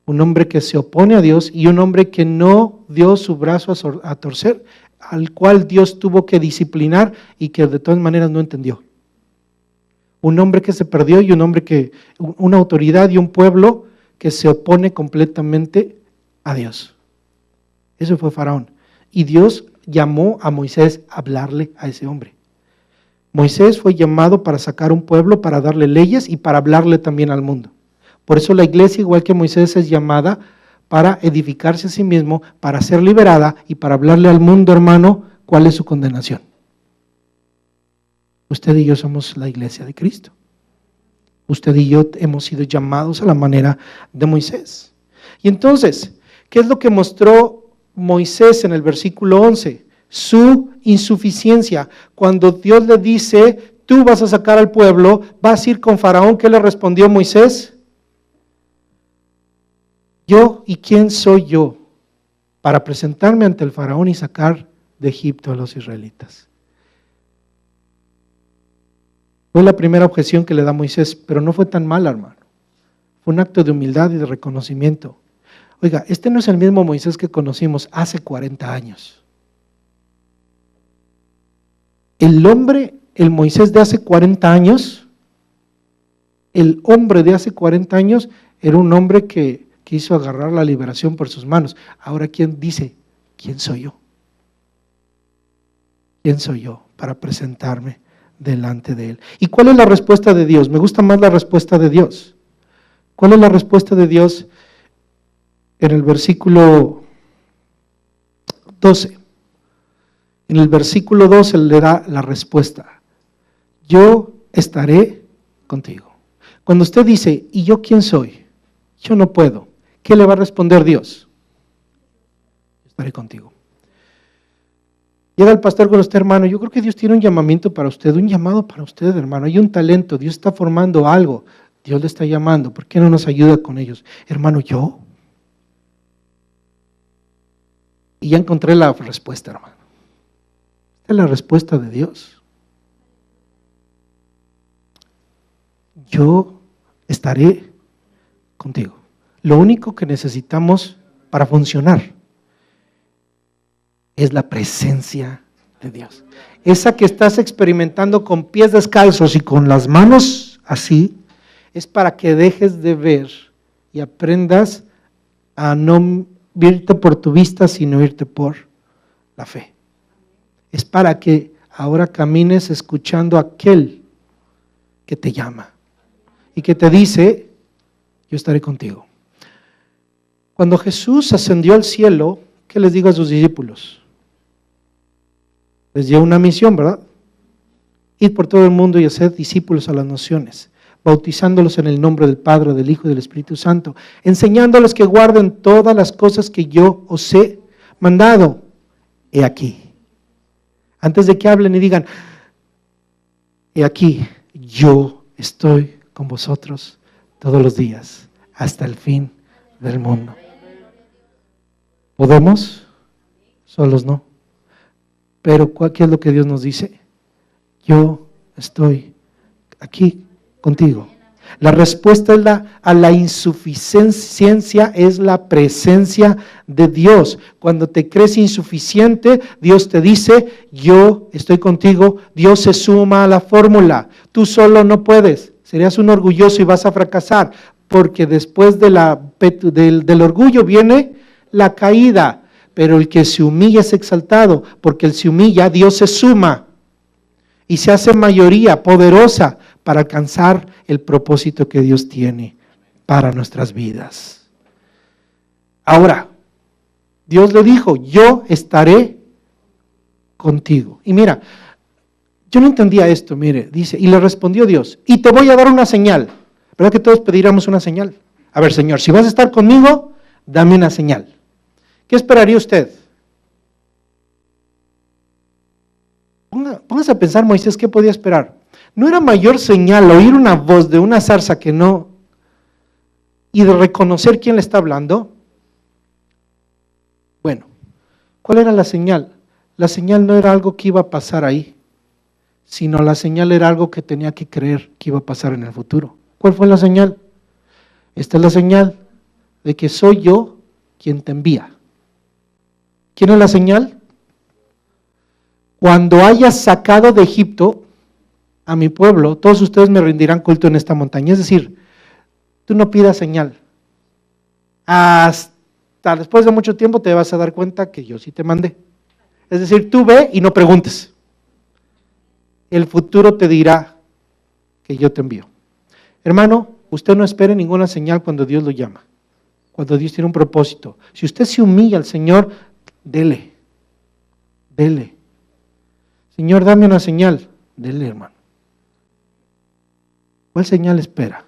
Un hombre que se opone a Dios y un hombre que no dio su brazo a torcer, al cual Dios tuvo que disciplinar y que de todas maneras no entendió. un hombre que se perdió y un hombre que, una autoridad y un pueblo que se opone completamente a Dios. Eso fue Faraón. Y Dios llamó a Moisés a hablarle a ese hombre. Moisés fue llamado para sacar un pueblo, para darle leyes y para hablarle también al mundo. Por eso la iglesia, igual que Moisés, es llamada para edificarse a sí mismo, para ser liberada y para hablarle al mundo, hermano, cuál es su condenación. Usted y yo somos la iglesia de Cristo. Usted y yo hemos sido llamados a la manera de Moisés. Y entonces, ¿qué es lo que mostró Moisés en el versículo 11? Su insuficiencia. Cuando Dios le dice, tú vas a sacar al pueblo, vas a ir con Faraón, ¿qué le respondió Moisés? Yo, ¿y quién soy yo para presentarme ante el Faraón y sacar de Egipto a los israelitas? Fue la primera objeción que le da Moisés, pero no fue tan mala, hermano. Fue un acto de humildad y de reconocimiento. Oiga, este no es el mismo Moisés que conocimos hace 40 años. El hombre, el Moisés de hace 40 años, el hombre de hace 40 años era un hombre que quiso agarrar la liberación por sus manos. Ahora, ¿quién dice? ¿Quién soy yo? ¿Quién soy yo para presentarme delante de Él? ¿Y cuál es la respuesta de Dios? Me gusta más la respuesta de Dios. ¿Cuál es la respuesta de Dios? En el versículo 12. En el versículo 12 le da la respuesta. Yo estaré contigo. Cuando usted dice, ¿y yo quién soy? Yo no puedo. ¿Qué le va a responder Dios? Estaré contigo. Llega el pastor con usted, hermano. Yo creo que Dios tiene un llamamiento para usted, un llamado para usted, hermano. Hay un talento, Dios está formando algo. Dios le está llamando. ¿Por qué no nos ayuda con ellos? Hermano, ¿yo? Y ya encontré la respuesta, hermano. Esta es la respuesta de Dios. Yo estaré contigo. Lo único que necesitamos para funcionar es la presencia de Dios. Esa que estás experimentando con pies descalzos y con las manos así, es para que dejes de ver y aprendas a no irte por tu vista, sino irte por la fe. Es para que ahora camines escuchando a aquel que te llama y que te dice, yo estaré contigo. Cuando Jesús ascendió al cielo, ¿qué les digo a sus discípulos? Les dio una misión, ¿verdad? Ir por todo el mundo y hacer discípulos a las naciones, bautizándolos en el nombre del Padre, del Hijo y del Espíritu Santo, enseñándoles que guarden todas las cosas que yo os he mandado. He aquí. Antes de que hablen y digan, he aquí, yo estoy con vosotros todos los días, hasta el fin del mundo. ¿Podemos? Solos no. Pero ¿qué es lo que Dios nos dice? Yo estoy aquí contigo. La respuesta a la insuficiencia es la presencia de Dios. Cuando te crees insuficiente, Dios te dice, yo estoy contigo. Dios se suma a la fórmula. Tú solo no puedes. Serías un orgulloso y vas a fracasar, porque después del orgullo viene la caída. Pero el que se humilla es exaltado, porque el se humilla, Dios se suma y se hace mayoría poderosa para alcanzar el propósito que Dios tiene para nuestras vidas. Ahora, Dios le dijo, yo estaré contigo. Y mira, yo no entendía esto, mire, dice, y le respondió Dios, y te voy a dar una señal. ¿Verdad que todos pediríamos una señal? A ver, Señor, si vas a estar conmigo, dame una señal. ¿Qué esperaría usted? Póngase a pensar, Moisés, ¿qué podía esperar? ¿No era mayor señal oír una voz de una zarza que no, y de reconocer quién le está hablando? Bueno, ¿cuál era la señal? La señal no era algo que iba a pasar ahí, sino la señal era algo que tenía que creer que iba a pasar en el futuro. ¿Cuál fue la señal? Esta es la señal de que soy yo quien te envía. ¿Quién es la señal? Cuando hayas sacado de Egipto a mi pueblo, todos ustedes me rendirán culto en esta montaña. Es decir, tú no pidas señal. Hasta después de mucho tiempo te vas a dar cuenta que yo sí te mandé. Es decir, tú ve y no preguntes. El futuro te dirá que yo te envío. Hermano, usted no espere ninguna señal cuando Dios lo llama, cuando Dios tiene un propósito. Si usted se humilla al Señor, dele. Señor, dame una señal. Dele, hermano. ¿Cuál señal espera?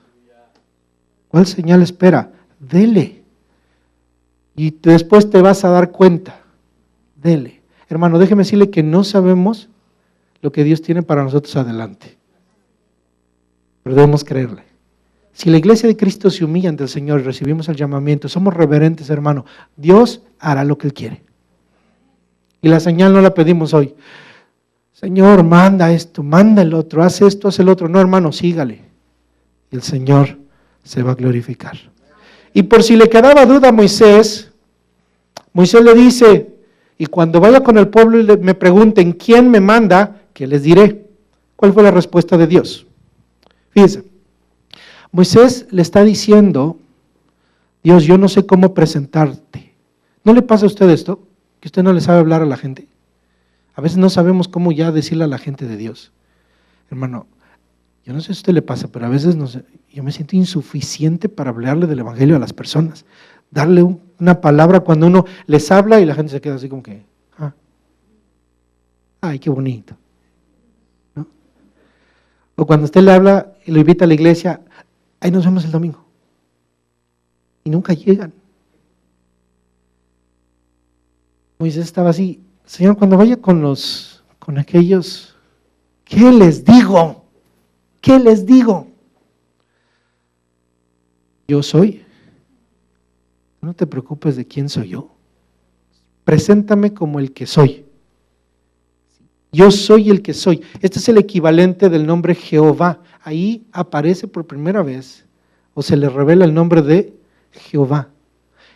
¿Cuál señal espera? Dele. Y después te vas a dar cuenta. Dele. Hermano, déjeme decirle que no sabemos lo que Dios tiene para nosotros adelante. Pero debemos creerle. Si la iglesia de Cristo se humilla ante el Señor y recibimos el llamamiento, somos reverentes, hermano, Dios hará lo que Él quiere. Y la señal no la pedimos hoy. Señor, manda esto, manda el otro, haz esto, haz el otro. No, hermano, sígale. Y el Señor se va a glorificar. Y por si le quedaba duda a Moisés le dice, y cuando vaya con el pueblo y me pregunten quién me manda, ¿qué les diré? ¿Cuál fue la respuesta de Dios? Fíjense, Moisés le está diciendo, Dios, yo no sé cómo presentarte. ¿No le pasa a usted esto? Que usted no le sabe hablar a la gente. A veces no sabemos cómo ya decirle a la gente de Dios. Hermano, yo no sé si a usted le pasa, pero a veces yo me siento insuficiente para hablarle del evangelio a las personas. Darle una palabra cuando uno les habla y la gente se queda así como que, ay, qué bonito. ¿No? O cuando usted le habla y lo invita a la iglesia, ahí nos vemos el domingo. Y nunca llegan. Moisés estaba así, Señor, cuando vaya con aquellos, ¿qué les digo? ¿Qué les digo? Yo soy. No te preocupes de quién soy yo. Preséntame como el que soy. Yo soy el que soy. Este es el equivalente del nombre Jehová. Ahí aparece por primera vez, o se le revela el nombre de Jehová.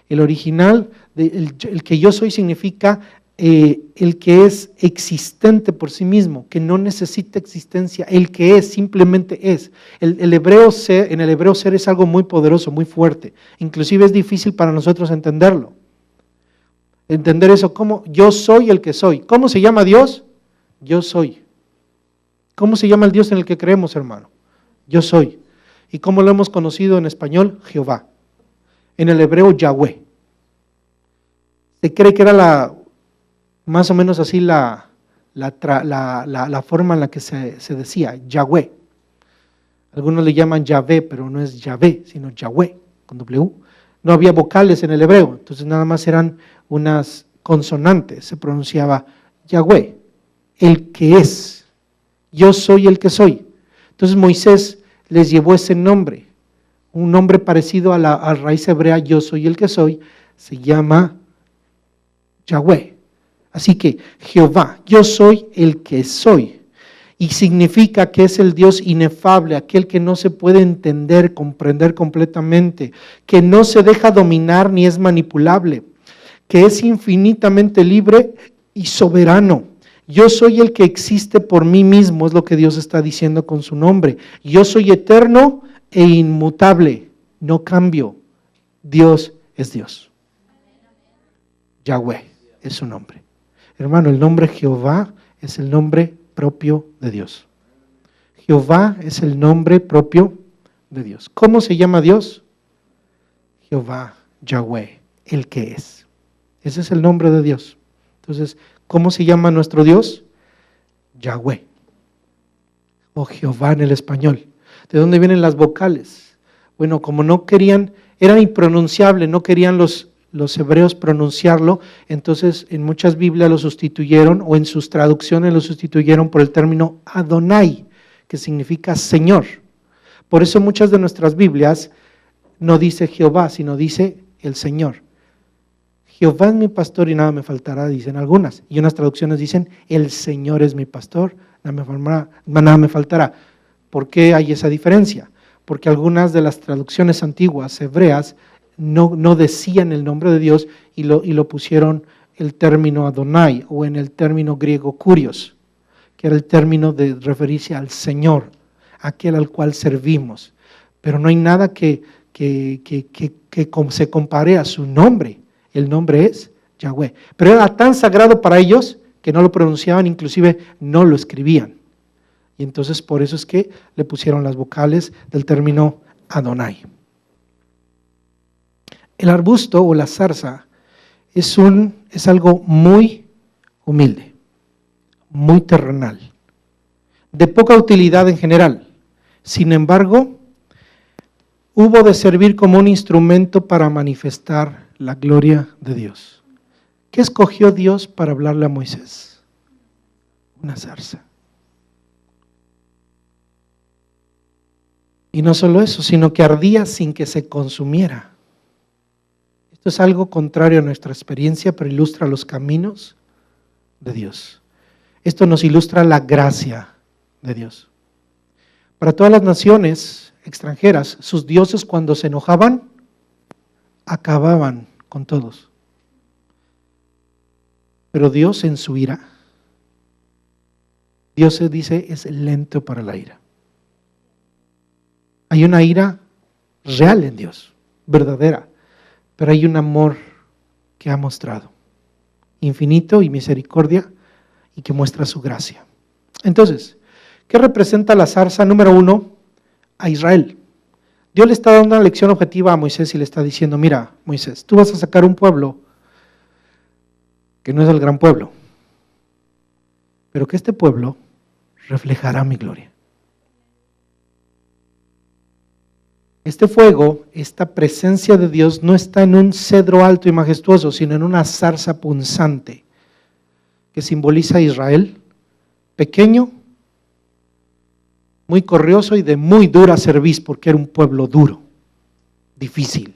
El original, el que yo soy significa el que es existente por sí mismo, que no necesita existencia, el que es, simplemente es. En el hebreo ser es algo muy poderoso, muy fuerte, inclusive es difícil para nosotros entenderlo. Entender eso, como yo soy el que soy. ¿Cómo se llama Dios? Yo soy. ¿Cómo se llama el Dios en el que creemos, hermano? Yo soy. ¿Y cómo lo hemos conocido en español? Jehová. En el hebreo, Yahweh. Se cree que era más o menos así la forma en la que se decía, Yahweh. Algunos le llaman Yahvé, pero no es Yahvé, sino Yahweh, con W. No había vocales en el hebreo, entonces nada más eran unas consonantes, se pronunciaba Yahweh, el que es. Yo soy el que soy. Entonces Moisés les llevó ese nombre, un nombre parecido a la raíz hebrea, yo soy el que soy, se llama Yahweh. Así que Jehová, yo soy el que soy. Y significa que es el Dios inefable, aquel que no se puede entender, comprender completamente, que no se deja dominar ni es manipulable, que es infinitamente libre y soberano. Yo soy el que existe por mí mismo, es lo que Dios está diciendo con su nombre. Yo soy eterno e inmutable, no cambio. Dios es Dios. Yahweh es su nombre. Hermano, el nombre Jehová es el nombre propio de Dios. Jehová es el nombre propio de Dios. ¿Cómo se llama Dios? Jehová, Yahweh, el que es. Ese es el nombre de Dios. Entonces, ¿cómo se llama nuestro Dios? Yahweh. O Jehová en el español. ¿De dónde vienen las vocales? Bueno, como no querían, era impronunciable, no querían los hebreos pronunciarlo, entonces en muchas Biblias lo sustituyeron, o en sus traducciones lo sustituyeron por el término Adonai, que significa Señor. Por eso muchas de nuestras Biblias no dice Jehová, sino dice el Señor. Jehová es mi pastor y nada me faltará, dicen algunas. Y unas traducciones dicen, el Señor es mi pastor, nada me faltará. ¿Por qué hay esa diferencia? Porque algunas de las traducciones antiguas, hebreas, no decían el nombre de Dios y lo pusieron el término Adonai, o en el término griego Kurios, que era el término de referirse al Señor, aquel al cual servimos. Pero no hay nada que se compare a su nombre. El nombre es Yahweh. Pero era tan sagrado para ellos que no lo pronunciaban, inclusive no lo escribían. Y entonces por eso es que le pusieron las vocales del término Adonai. El arbusto o la zarza es algo muy humilde, muy terrenal, de poca utilidad en general. Sin embargo, hubo de servir como un instrumento para manifestar la gloria de Dios. ¿Qué escogió Dios para hablarle a Moisés? Una zarza. Y no solo eso, sino que ardía sin que se consumiera. Esto es algo contrario a nuestra experiencia, pero ilustra los caminos de Dios. Esto nos ilustra la gracia de Dios. Para todas las naciones extranjeras, sus dioses cuando se enojaban, acababan con todos. Pero Dios en su ira, Dios se dice es lento para la ira. Hay una ira real en Dios, verdadera, pero hay un amor que ha mostrado, infinito y misericordia, y que muestra su gracia. Entonces, ¿qué representa la zarza? Número 1, a Israel. Dios le está dando una lección objetiva a Moisés y le está diciendo, mira, Moisés, tú vas a sacar un pueblo que no es el gran pueblo, pero que este pueblo reflejará mi gloria. Este fuego, esta presencia de Dios no está en un cedro alto y majestuoso, sino en una zarza punzante que simboliza a Israel, pequeño, muy corrioso y de muy dura cerviz, porque era un pueblo duro, difícil.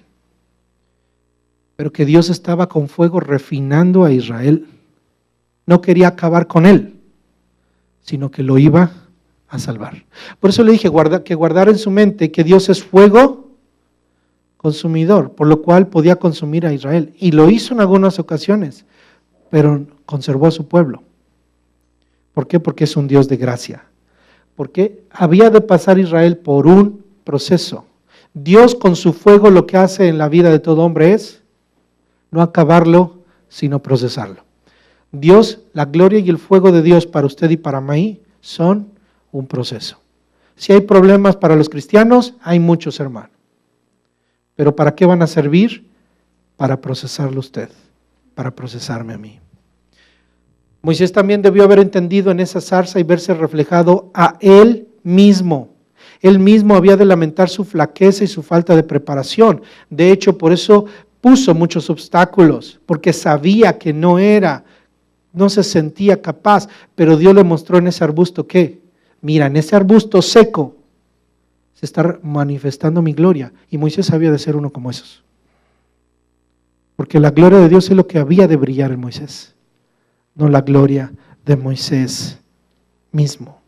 Pero que Dios estaba con fuego refinando a Israel. No quería acabar con él, sino que lo iba a salvar. Por eso le dije que guardara en su mente que Dios es fuego consumidor, por lo cual podía consumir a Israel. Y lo hizo en algunas ocasiones, pero conservó a su pueblo. ¿Por qué? Porque es un Dios de gracia. Porque había de pasar Israel por un proceso. Dios con su fuego lo que hace en la vida de todo hombre es no acabarlo, sino procesarlo. Dios, la gloria y el fuego de Dios para usted y para mí son un proceso. Si hay problemas para los cristianos, hay muchos, hermanos. Pero ¿para qué van a servir? Para procesarlo usted, para procesarme a mí. Moisés también debió haber entendido en esa zarza y verse reflejado a él mismo. Él mismo había de lamentar su flaqueza y su falta de preparación. De hecho, por eso puso muchos obstáculos, porque sabía que no se sentía capaz, pero Dios le mostró en ese arbusto que, mira, en ese arbusto seco se está manifestando mi gloria, y Moisés había de ser uno como esos. Porque la gloria de Dios es lo que había de brillar en Moisés, no la gloria de Moisés mismo.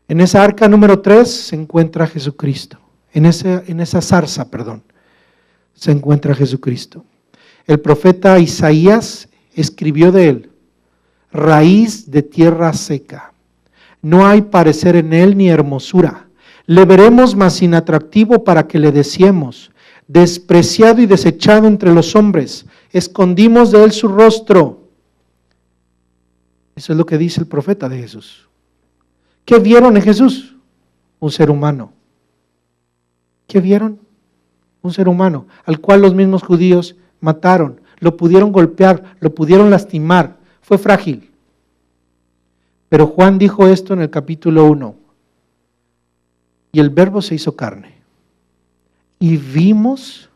En esa arca número 3 se encuentra Jesucristo, en esa zarza, se encuentra Jesucristo. El profeta Isaías escribió de él, raíz de tierra seca, no hay parecer en él ni hermosura, le veremos más inatractivo para que le deseemos, despreciado y desechado entre los hombres, escondimos de él su rostro. Eso es lo que dice el profeta de Jesús. ¿Qué vieron en Jesús? Un ser humano. ¿Qué vieron? Un ser humano, al cual los mismos judíos mataron, lo pudieron golpear, lo pudieron lastimar, fue frágil. Pero Juan dijo esto en el capítulo 1, y el Verbo se hizo carne, y vimos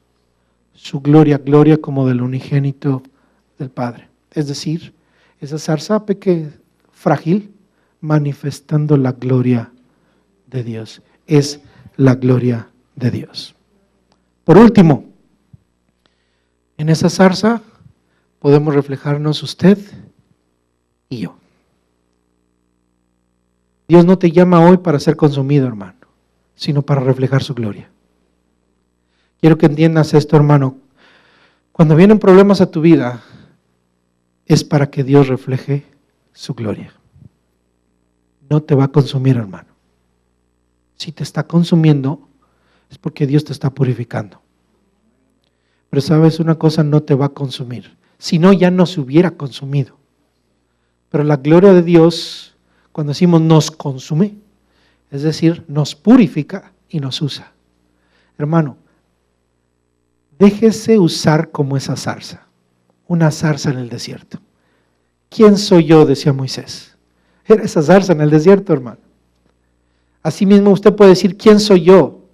su gloria, gloria como del unigénito del Padre. Es decir, esa zarza frágil, manifestando la gloria de Dios. Es la gloria de Dios. Por último, en esa zarza podemos reflejarnos usted y yo. Dios no te llama hoy para ser consumido, hermano, sino para reflejar su gloria. Quiero que entiendas esto, hermano. Cuando vienen problemas a tu vida, es para que Dios refleje su gloria. no te va a consumir, hermano. Si te está consumiendo, es porque Dios te está purificando. Pero sabes una cosa, no te va a consumir. Si no, ya no se hubiera consumido. Pero la gloria de Dios, cuando decimos nos consume, es decir, nos purifica y nos usa. Hermano, déjese usar como esa zarza, una zarza en el desierto. ¿Quién soy yo?, decía Moisés. Era esa zarza en el desierto, hermano. Asimismo usted puede decir, ¿quién soy yo?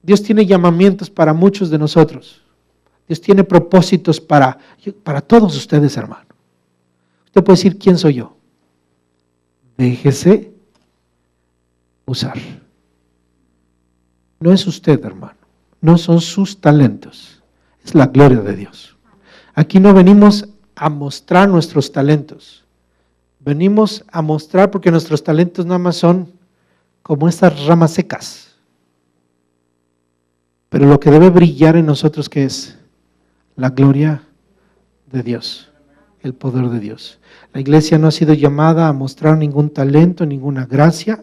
Dios tiene llamamientos para muchos de nosotros. Dios tiene propósitos para todos ustedes, hermano. Usted puede decir, ¿quién soy yo? Déjese usar. No es usted, hermano. No son sus talentos. Es la gloria de Dios. Aquí no venimos a mostrar nuestros talentos. Venimos a mostrar porque nuestros talentos nada más son como estas ramas secas. Pero lo que debe brillar en nosotros, ¿qué es? La gloria de Dios, el poder de Dios. La iglesia no ha sido llamada a mostrar ningún talento, ninguna gracia,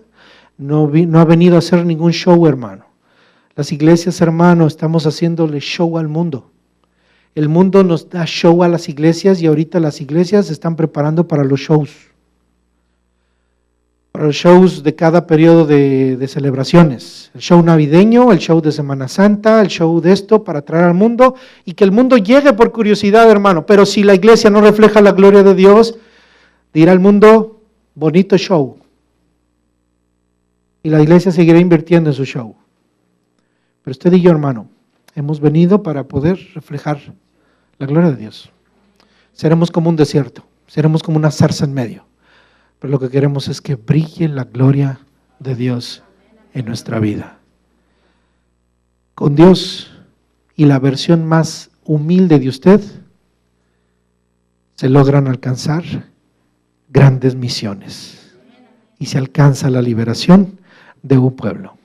no ha venido a hacer ningún show, hermano. Las iglesias, hermano, estamos haciéndole show al mundo. El mundo nos da show a las iglesias y ahorita las iglesias se están preparando para los shows. Para los shows de cada periodo de celebraciones. El show navideño, el show de Semana Santa, el show de esto para atraer al mundo y que el mundo llegue por curiosidad, hermano. Pero si la iglesia no refleja la gloria de Dios, dirá el mundo, bonito show. Y la iglesia seguirá invirtiendo en su show. Pero usted y yo, hermano, hemos venido para poder reflejar la gloria de Dios. Seremos como un desierto, seremos como una zarza en medio. Pero lo que queremos es que brille la gloria de Dios en nuestra vida. Con Dios y la versión más humilde de usted, se logran alcanzar grandes misiones y se alcanza la liberación de un pueblo.